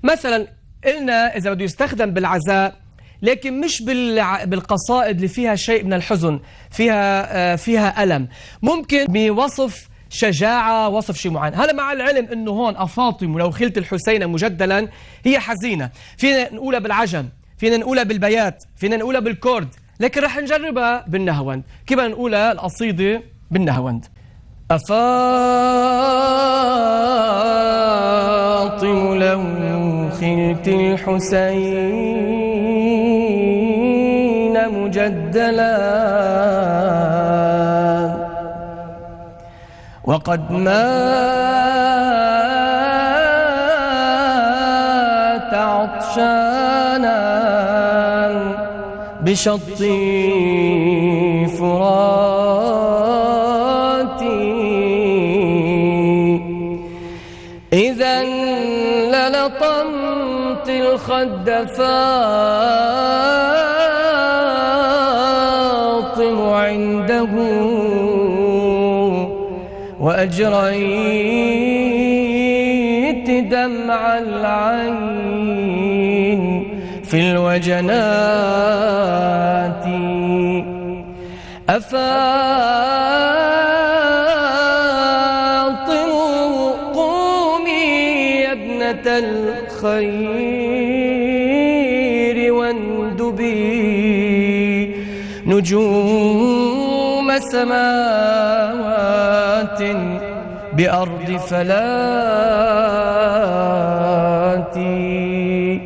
مثلا قلنا إذا بده يستخدم بالعزاء، لكن مش بالقصائد اللي فيها شيء من الحزن، فيها ألم، ممكن بوصف شجاعة، وصف شيء معين. هذا مع العلم أنه هون أفاطم لو خلت الحسين مجدلا هي حزينة، فينا نقولها بالعجم، فينا نقولها بالبيات، فينا نقولها بالكرد، لكن رح نجربها بالنهوند. كيف نقولها القصيدة بالنهوند؟ أفاطم لو خلت الحسين مجدلا وقد مات عطشانا بشط فراتي، إذا للطمت الخد فاطم عنده وأجريت دمع العين في الوجنات. أفاطم قومي يا ابنة الخير واندبي نجوم سماوات بأرض فلاتي.